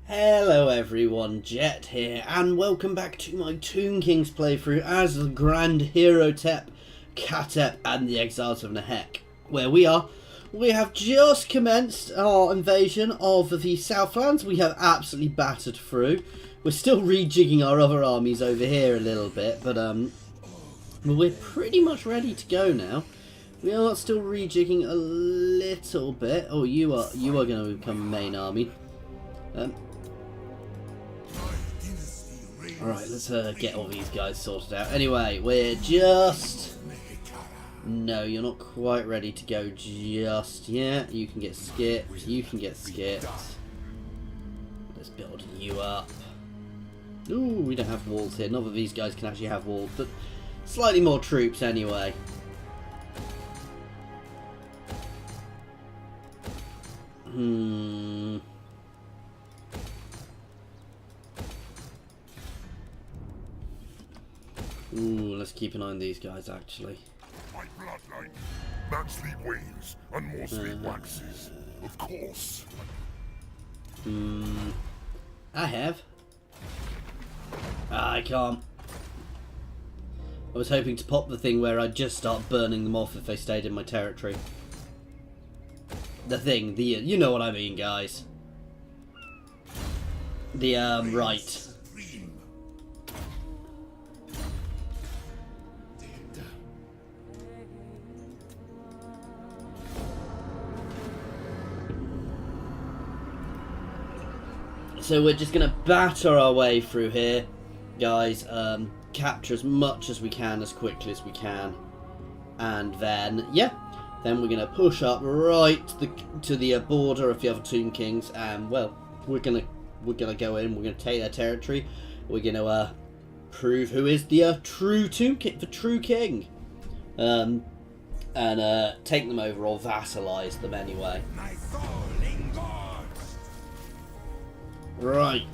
Hello everyone, Jet here, and welcome back to my Tomb Kings playthrough as the Grand Hierophant Khatep and the Exiles of Nehek. Where we have just commenced our invasion of the Southlands. We have absolutely battered through. We're still rejigging our other armies over here a little bit, but we're pretty much ready to go now. We are still rejigging a little bit. Oh, you are going to become main army. Alright, let's get all these guys sorted out. Anyway, we're just... No, you're not quite ready to go just yet. You can get skipped. You can get skipped. Let's build you up. Ooh, we don't have walls here. None of these guys can actually have walls, but slightly more troops anyway. Ooh, let's keep an eye on these guys, actually. My bloodline. Man sleep wanes, and more sleep waxes. Of course. I have. I can't. I was hoping to pop the thing where I'd just start burning them off if they stayed in my territory. The thing, you know what I mean, guys. The, right. So we're just going to batter our way through here, guys, capture as much as we can, as quickly as we can, and then, yeah, then we're going to push up right to the border of the other Tomb Kings, and, well, we're going to go in, we're going to take their territory, we're going to prove who is the true Tomb King, the true king, and take them over or vassalize them anyway. Right.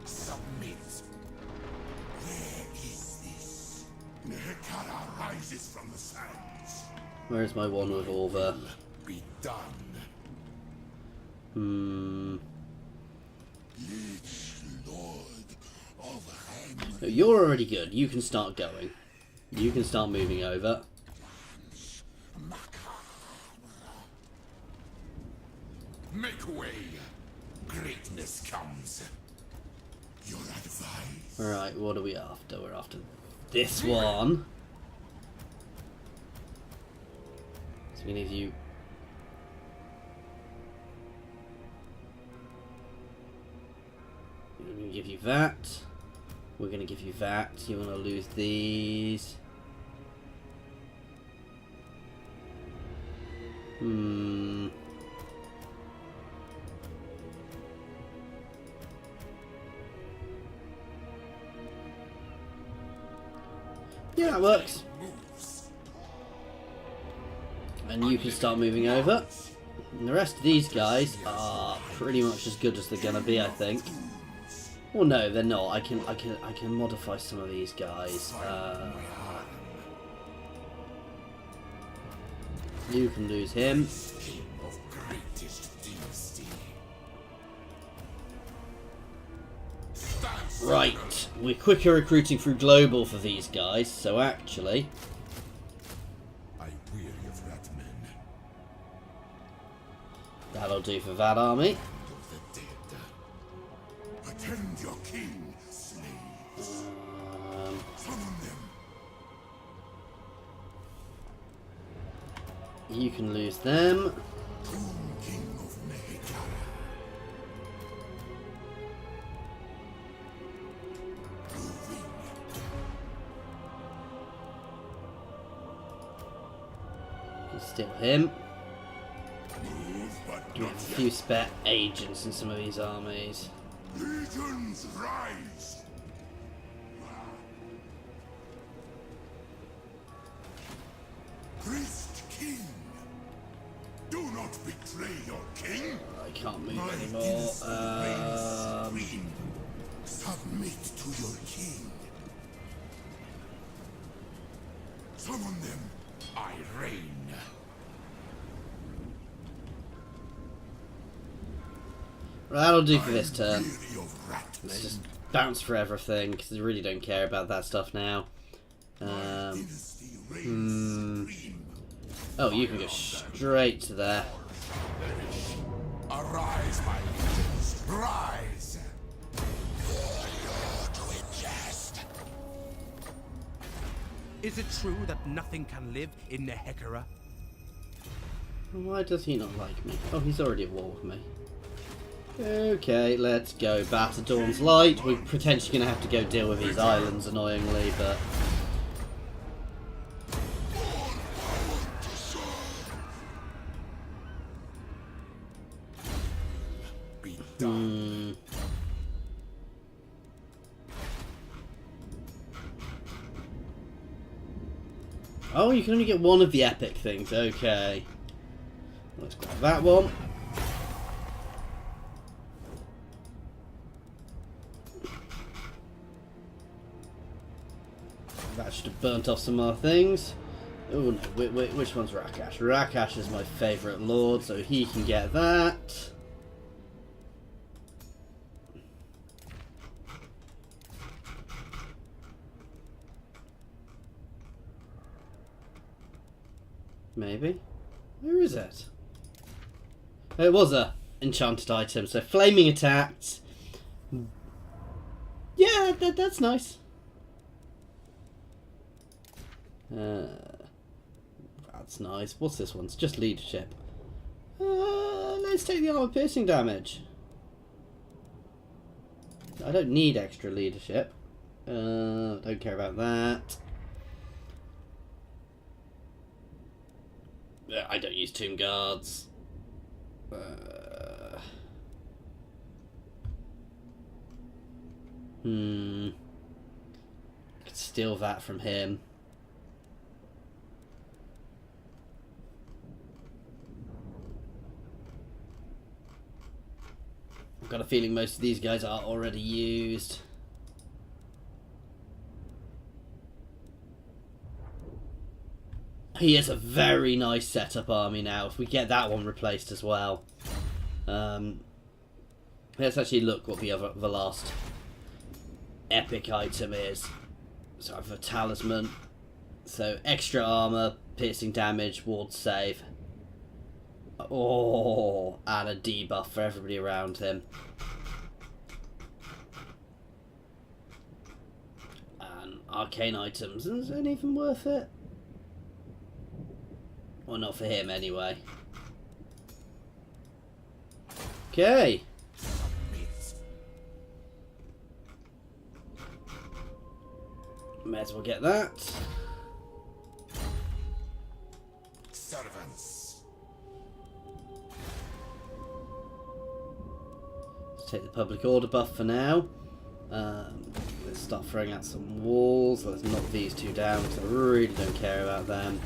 Submit. Where is this? Nehekara rises from the sands. Where's my one with all the... Be done. Lord of No, you're already good. You can start going. You can start moving over. Make way. Greatness comes. Your advice. Alright, what are we after? We're after this one. So we need you. We're going to give you that. We're going to give you that. You want to lose these. Yeah, that works. And you can start moving over. And the rest of these guys are pretty much as good as they're gonna be, I think. Well, no, they're not. I can modify some of these guys. You can lose him. Right, we're quicker recruiting through global for these guys, so actually... I weary of that man. That'll do for that army. Attend your king, slaves. Summon them. You can lose them. Tomb King of Nehekara. Still him. Move, but We have a few spare agents in some of these armies. legions rise. Priest King, do not betray your king. I can't move anymore. Submit to your king. Summon them. I reign. That'll do for this turn. Weary of rat Let's lane. just bounce for everything, because I really don't care about that stuff now. Dynasty reigns supreme. Oh, you can go straight to there. Arise, my legions, rise! You're to ingest. Is it true that nothing can live in Nehekara? Why does he not like me? Oh, he's already at war with me. Okay, let's go. Batter Dawn's Light. We're potentially going to have to go deal with these islands, annoyingly, but... Be done. Oh, you can only get one of the epic things. Okay. Let's grab that one. That should have burnt off some more things. Oh no, which one's Rakash? Rakash is my favourite lord, so he can get that. Maybe? Where is it? It was a enchanted item, so flaming attacks. Yeah, that's nice. That's nice. What's this one? It's just leadership. Let's take the armor piercing damage. I don't need extra leadership. Don't care about that. I don't use Tomb Guards. Could steal that from him. I've got a feeling most of these guys are already used. He is a very nice setup army now. If we get that one replaced as well. Let's actually look what the last epic item is. So I have a talisman. So extra armor, piercing damage, ward save. Oh, and a debuff for everybody around him. And arcane items. Is it even worth it? Well, not for him anyway. Okay. May as well get that. Servants. Let's take the public order buff for now. Let's start throwing out some walls. Let's knock these two down because I really don't care about them.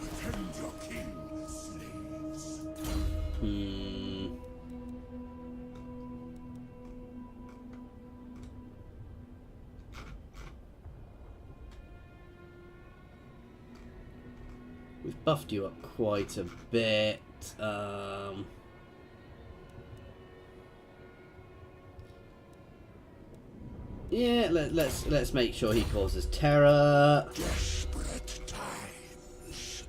Attend your king, slaves. We've buffed you up quite a bit. Yeah, let's make sure he causes terror. Desperate times.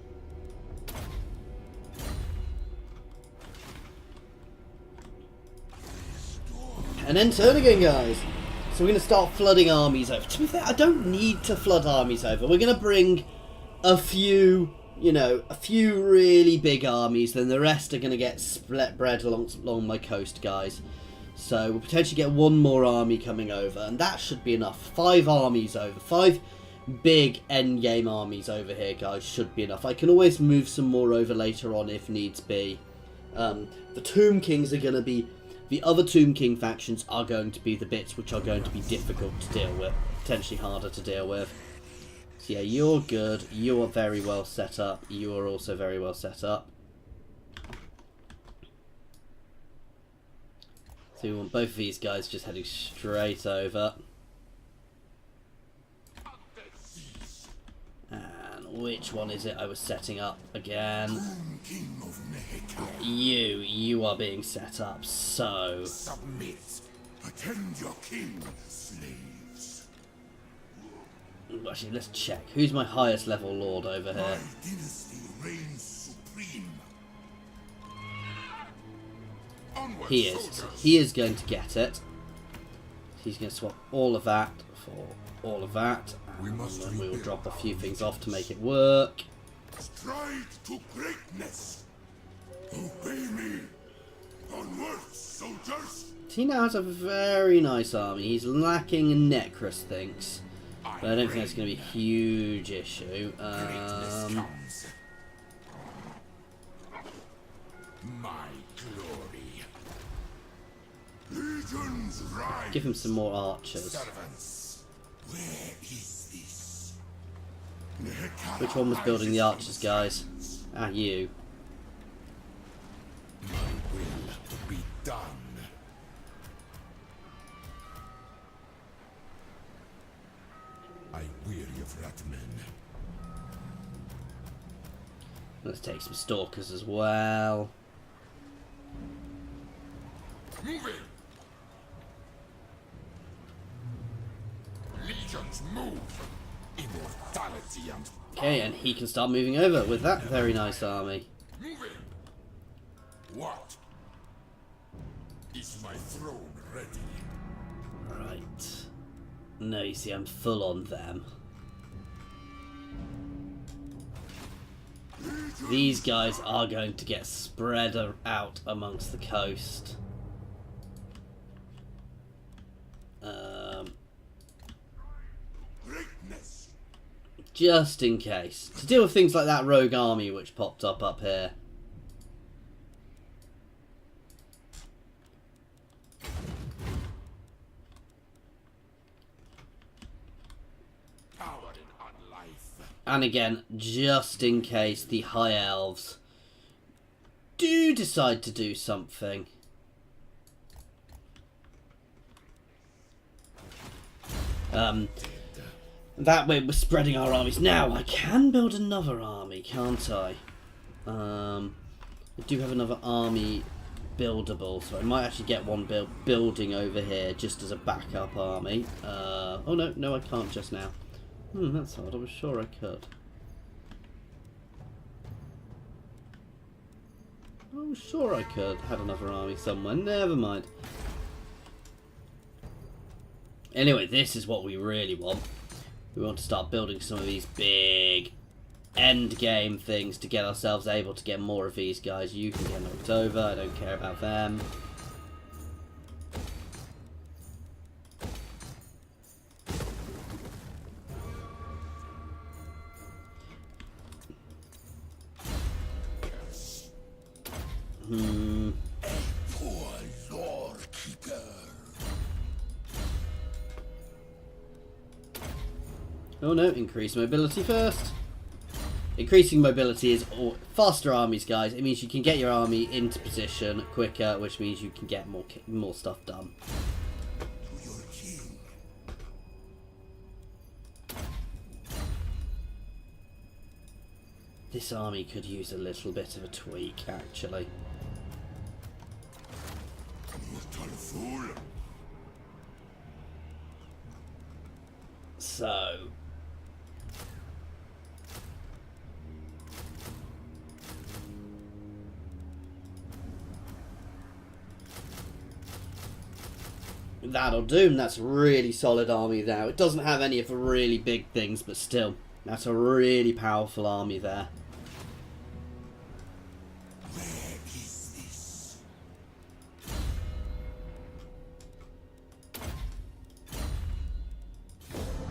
And then turn again, guys. So we're going to start flooding armies over. To be fair, I don't need to flood armies over. We're going to bring a few, you know, a few really big armies. Then the rest are going to get split bread along my coast, guys. So we'll potentially get one more army coming over. And that should be enough. 5 armies over. 5 big endgame armies over here, guys, should be enough. I can always move some more over later on if needs be. The Tomb Kings are going to be... The other Tomb King factions are going to be the bits which are going to be difficult to deal with. Potentially harder to deal with. So yeah, you're good. You are very well set up. You are also very well set up. So we want both of these guys just heading straight over. And Which one is it I was setting up again? King of Nehek. You are being set up, so... Submit. Attend your king, slaves. Actually, let's check. Who's my highest level lord over My here? dynasty reigns supreme. Onward, He is. soldiers. He is going to get it. He's going to swap all of that for all of that. And then we will drop a few things off to make it work. Stride to greatness. Obey me. Onward, soldiers. He now has a very nice army. He's lacking in Necrus things. But I don't think that's going to be a huge issue. Greatness comes. My glory. Legions rise. Give him some more archers. Servants, where is this? Which one was building the archers, guys? Ah, you. My will be done. I weary of rat men. Let's take some stalkers as well. Moving. Legions move. Immortality and Okay, and he can start moving over with that very nice army. moving. What? Is my throne ready? Right. No, you see, I'm full on them. These guys are going to get spread out amongst the coast. Greatness. Just in case. To deal with things like that rogue army which popped up here. Coward in unlife. And again, just in case the High Elves do decide to do something. That way we're spreading our armies. Now, I can build another army, can't I? I do have another army buildable, so I might actually get one building over here just as a backup army. Oh no, I can't just now. That's odd. I was sure I could. I was sure I could. Had another army somewhere. Never mind. Anyway, this is what we really want. We want to start building some of these big end game things to get ourselves able to get more of these guys. You can get knocked over. I don't care about them. Poor Lord Keeper. Oh no, increase mobility first. Increasing mobility is faster armies, guys. It means you can get your army into position quicker, which means you can get more stuff done. To your king. This army could use a little bit of a tweak, actually. Mortal fool. So... that'll do. That's a really solid army now. It doesn't have any of the really big things, but still, that's a really powerful army there. Where is this?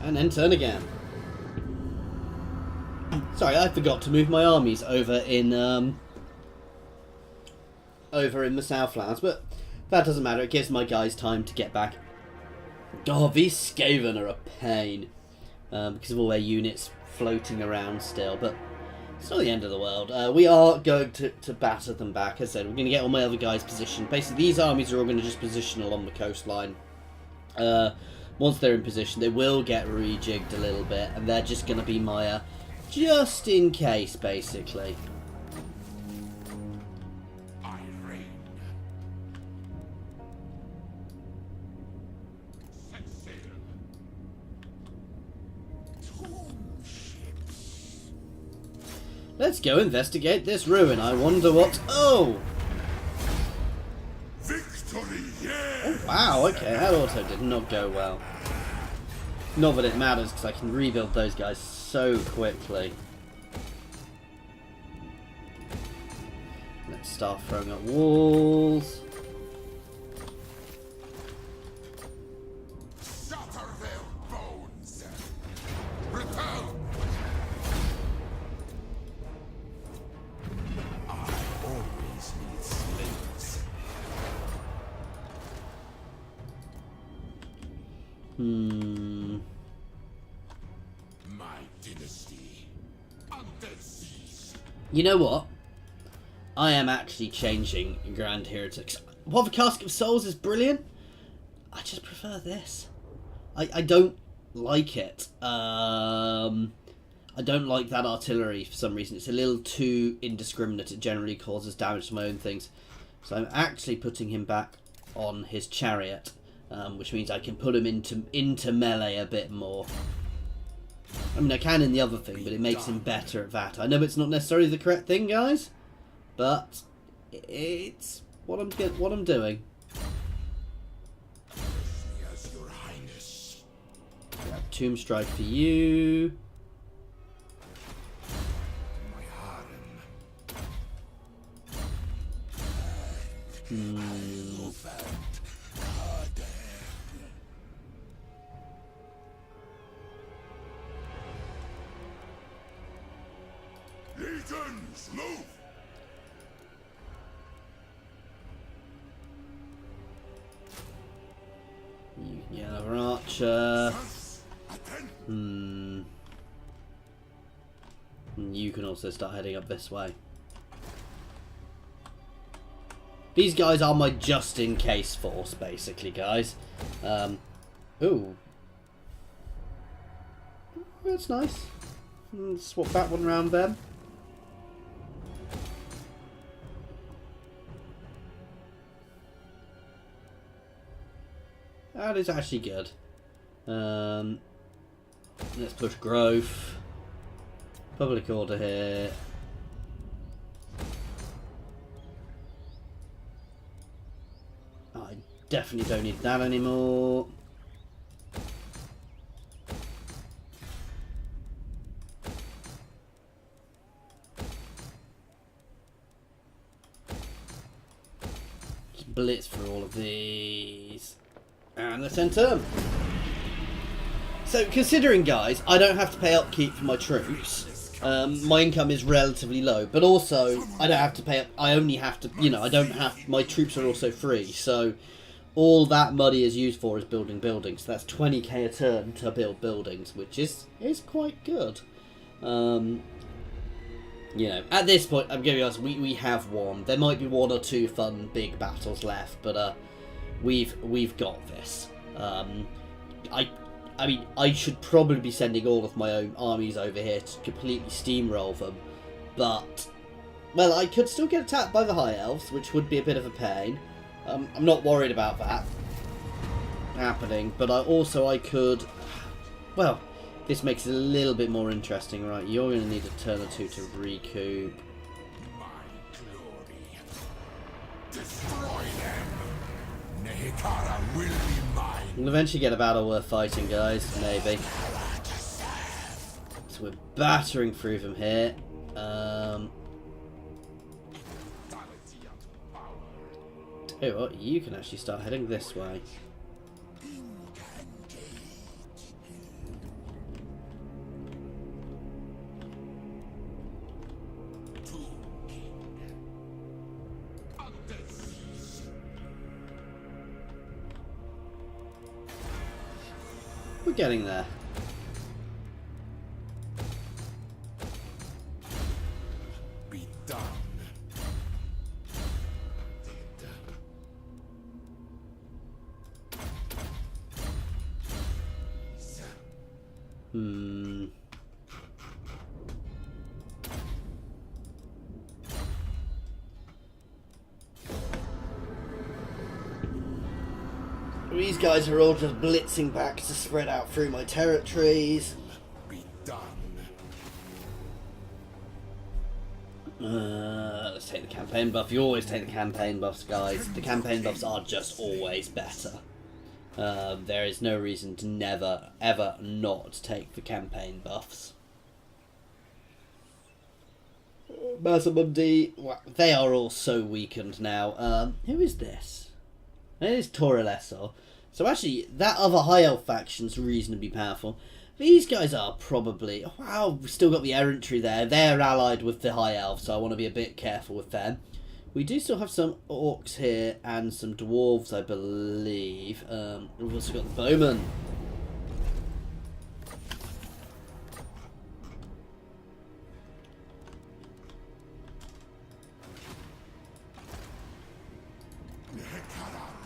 And then turn again. Sorry, I forgot to move my armies over in the Southlands, but that doesn't matter. It gives my guys time to get back. God, these Skaven are a pain because of all their units floating around still, but it's not the end of the world. We are going to batter them back. As I said, we're going to get all my other guys positioned. Basically, these armies are all going to just position along the coastline. Once they're in position, they will get rejigged a little bit, and they're just going to be my Just in case, basically. I reign. Set sail. Tomb ships. Let's go investigate this ruin. I wonder what... Oh! Victory, yeah! Wow, okay, that also did not go well. Not that it matters, because I can rebuild those guys so quickly. Let's start throwing up walls. Shatter their bones. Repel. I always need slaves. My dynasty. Undead seas. You know what? I am actually changing Grand Heretics. While the Cask of Souls is brilliant, I just prefer this. I don't like it. I don't like that artillery for some reason. It's a little too indiscriminate. It generally causes damage to my own things. So I'm actually putting him back on his chariot, which means I can put him into melee a bit more. I mean, I can in the other thing, but it makes him better at that. I know it's not necessarily the correct thing, guys, but it's what I'm doing. As your highness. Grab Tomb Strike for you. My harem. Hierophant Khatep. Legions, move! You can get another archer. Attend. You can also start heading up this way. These guys are my just-in-case force, basically, guys. Ooh. That's nice. Swap that one round then. That is actually good. Let's push growth. Public order here. I definitely don't need that anymore. Just blitz through all of these. And let's enter. So, considering, guys, I don't have to pay upkeep for my troops. My income is relatively low, but also I don't have to pay. I only have to, I don't have. My troops are also free, so all that money is used for is building buildings. So that's 20k a turn to build buildings, which is quite good. At this point, I'm gonna be honest. We have won. There might be one or two fun big battles left, but we've got this. I mean, I should probably be sending all of my own armies over here to completely steamroll them, but, well, I could still get attacked by the High Elves, which would be a bit of a pain. I'm not worried about that happening, but I could, well, this makes it a little bit more interesting, right? You're going to need a turn or two to recoup. My glory. Destroy them. Nehekara will be mine. We'll eventually get a battle worth fighting, guys. Maybe. So we're battering through them here. Tell you what, you can actually start heading this way. We're getting there. Be done. These guys are all just blitzing back to spread out through my territories. Be done. Let's take the campaign buff. You always take the campaign buffs, guys. The campaign buffs are just always better. There is no reason to never, ever not take the campaign buffs. Masamundi, they are all so weakened now. Who is this? It is Toralessor. So actually, that other High Elf faction's reasonably powerful. These guys are probably... Wow, we've still got the Errantry there. They're allied with the High Elf, so I want to be a bit careful with them. We do still have some Orcs here and some Dwarves, I believe. We've also got the Bowmen.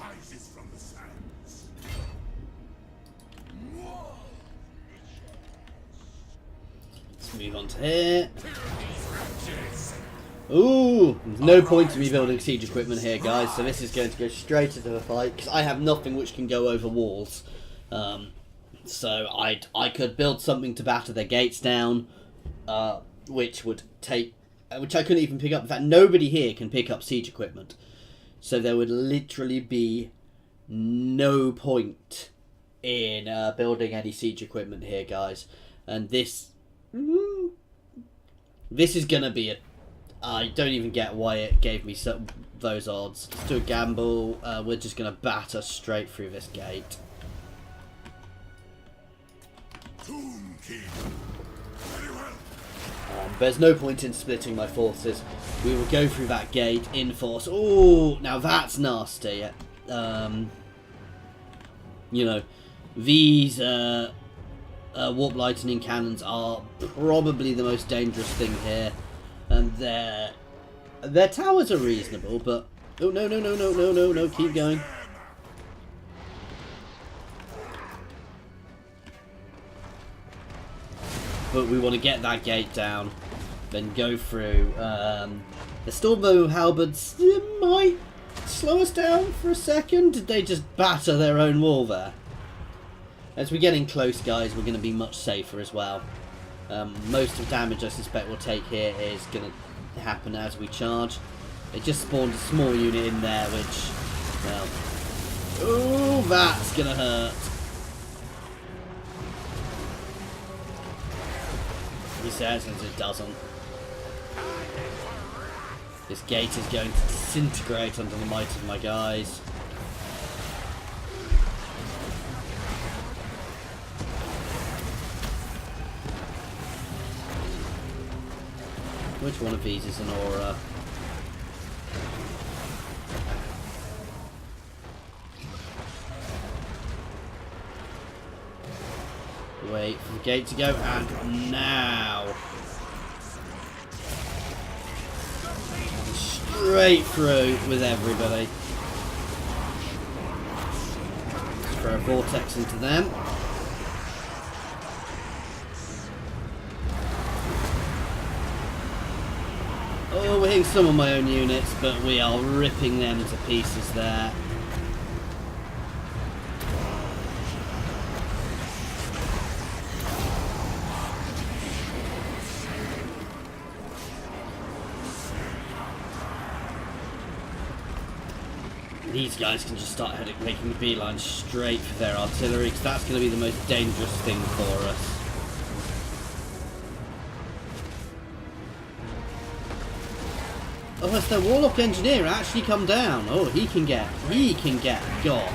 Rises from the sands. Let's move on to here. Ooh, there's no point in me building siege equipment here, guys, so this is going to go straight into the fight, because I have nothing which can go over walls. So I could build something to batter their gates down, which I couldn't even pick up. In fact, nobody here can pick up siege equipment. So there would literally be no point in building any siege equipment here, guys. And this is going to be a... I don't even get why it gave me those odds. Let's do a gamble. We're just going to batter straight through this gate. Tomb King. Very well. There's no point in splitting my forces. We will go through that gate in force. Oh, now that's nasty. You know, these warp lightning cannons are probably the most dangerous thing here. And their towers are reasonable, but... Oh, no, keep going. But we want to get that gate down, then go through. The Stormbow Halberds might slow us down for a second. Did they just batter their own wall there? As we're getting close, guys, we're going to be much safer as well. Most of the damage I suspect we'll take here is going to happen as we charge. They just spawned a small unit in there, which, well... Ooh, that's going to hurt. He says it doesn't. This gate is going to disintegrate under the might of my guys. Which one of these is an aura? Wait for the gate to go, and now! Straight through with everybody. Let's throw a vortex into them. Oh, we're hitting some of my own units, but we are ripping them to pieces there. These guys can just start making beelines straight for their artillery, because that's going to be the most dangerous thing for us. Oh, has the Warlock Engineer actually come down? Oh, he can get got.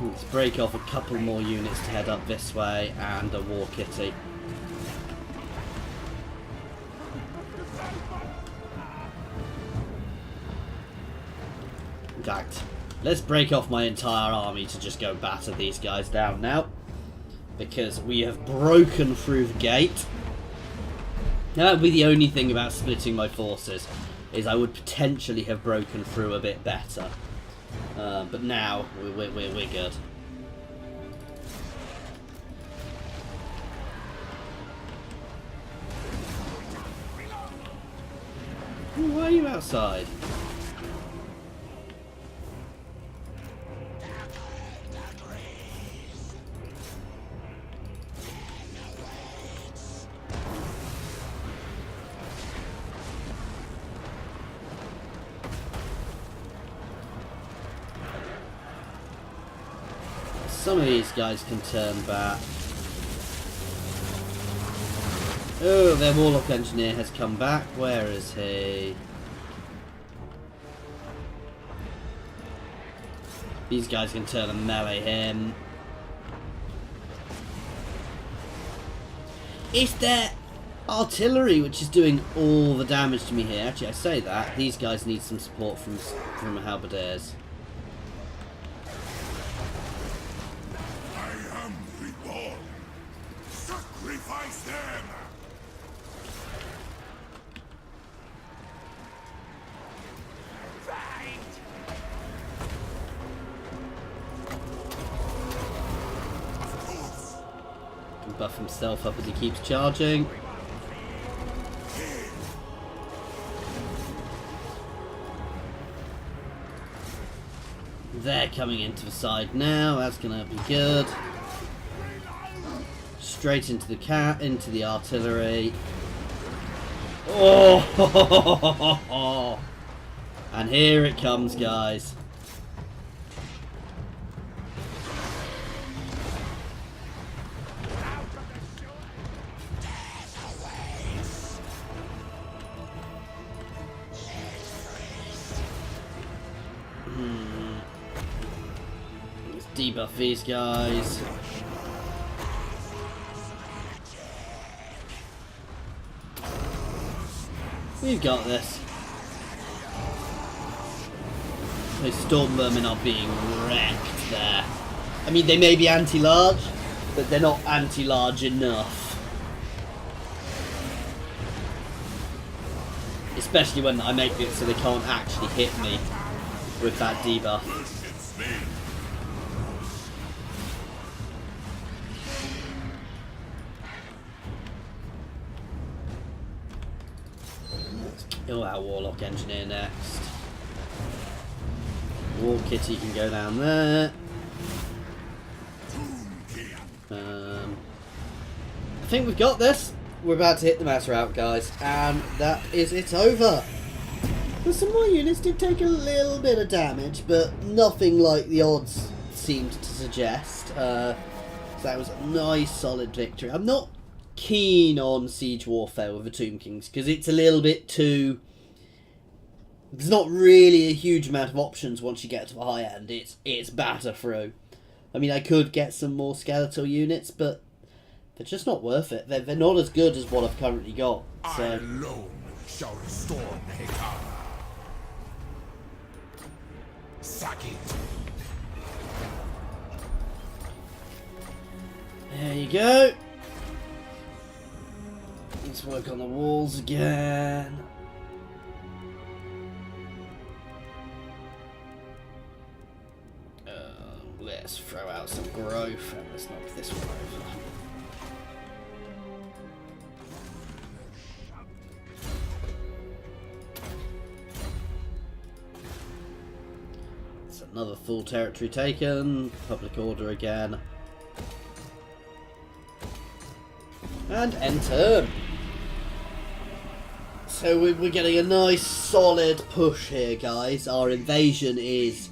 Let's break off a couple more units to head up this way, and a War Kitty. In fact, let's break off my entire army to just go batter these guys down now. Because we have broken through the gate. That would be the only thing about splitting my forces, is I would potentially have broken through a bit better. But now, we're good. outside. Some of these guys can turn back. Oh, their Warlock Engineer has come back. Where is he? These guys can turn and melee him. It's their artillery which is doing all the damage to me here. Actually, I say that. These guys need some support from halberdiers. I am reborn. Sacrifice them. Can buff himself up as he keeps charging. They're coming into the side now. That's gonna be good. Straight into the artillery. Oh! And here it comes, guys. Let's debuff these guys. We've got this. Those Stormvermin are being wrecked there. I mean, they may be anti-large, but they're not anti-large enough. Especially when I make it so they can't actually hit me with that debuff. Let's kill our Warlock Engineer next. War Kitty can go down there. I think we've got this. We're about to hit the matter out, guys, and that is it over. Some more units did take a little bit of damage, but nothing like the odds seemed to suggest. So that was a nice, solid victory. I'm not keen on Siege Warfare with the Tomb Kings, because it's a little bit too... There's not really a huge amount of options once you get to the high end. It's batter through. I mean, I could get some more skeletal units, but they're just not worth it. They're not as good as what I've currently got. So. I alone shall restore Nehek. Sack it. There you go. Let's work on the walls again. Let's throw out some growth and let's knock this one over. It's another full territory taken. Public order again. And end turn. So we're getting a nice solid push here, guys. Our invasion is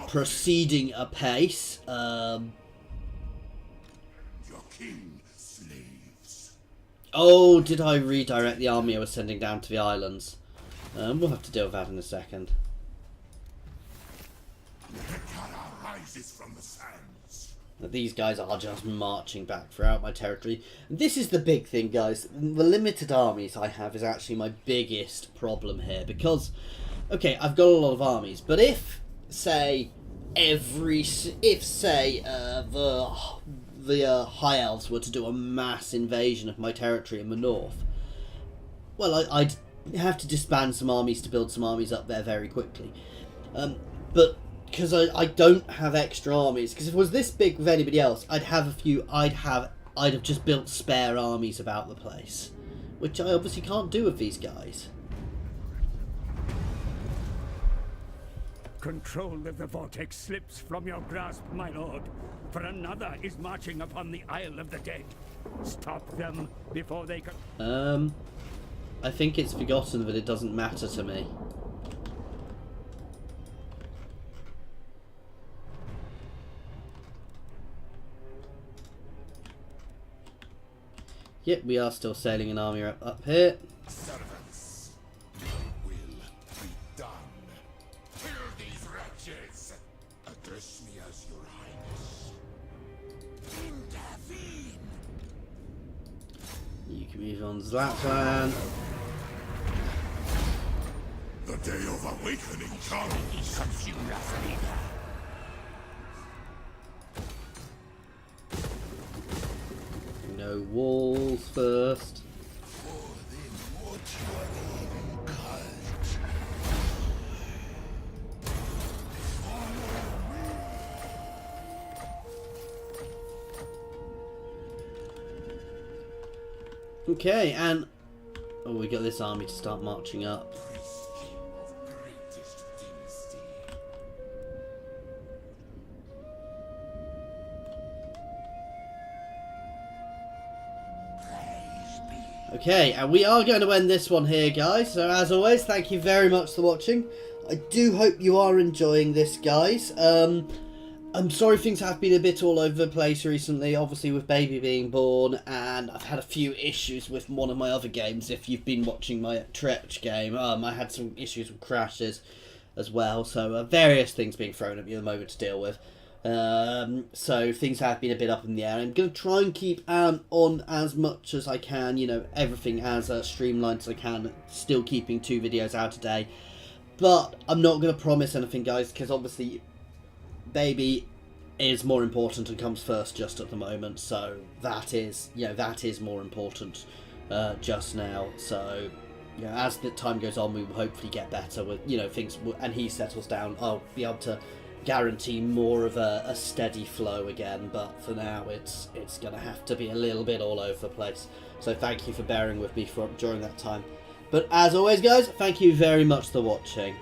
proceeding apace. Your king slaves. Oh, did I redirect the army I was sending down to the islands? We'll have to deal with that in a second. Nehek rises from the sands. These guys are just marching back throughout my territory. And this is the big thing, guys. The limited armies I have is actually my biggest problem here. Because, okay, I've got a lot of armies. But if, say, the High Elves were to do a mass invasion of my territory in the north, well, I'd have to disband some armies to build some armies up there very quickly. But because I don't have extra armies, because if it was this big with anybody else, I'd have a few. I'd have just built spare armies about the place, which I obviously can't do with these guys. Control of the vortex slips from your grasp, my lord, for another is marching upon the Isle of the Dead. Stop them before they can... I think it's forgotten, but it doesn't matter to me. Yep, we are still sailing an army up here. Servants, your will be done. Kill these wretches. Address me as your highness. Intervene. You can move on Zlatan. The day of awakening comes. Consume us, leader. No walls first. Okay, and we got this army to start marching up. Okay, and we are going to end this one here, guys. So as always, thank you very much for watching. I do hope you are enjoying this, guys. I'm sorry things have been a bit all over the place recently, obviously with baby being born, and I've had a few issues with one of my other games. If you've been watching my Tretch game, I had some issues with crashes as well, so various things being thrown at me at the moment to deal with. So things have been a bit up in the air. I'm going to try and keep on as much as I can, you know, everything as streamlined as I can, still keeping 2 videos out a day. But I'm not going to promise anything, guys, because obviously baby is more important and comes first just at the moment, so that is, you know, that is more important just now. So, you know, as the time goes on, we will hopefully get better with, you know, things, and he settles down, I'll be able to guarantee more of a steady flow again, but for now it's gonna have to be a little bit all over the place. So thank you for bearing with me during that time. But as always, guys, thank you very much for watching.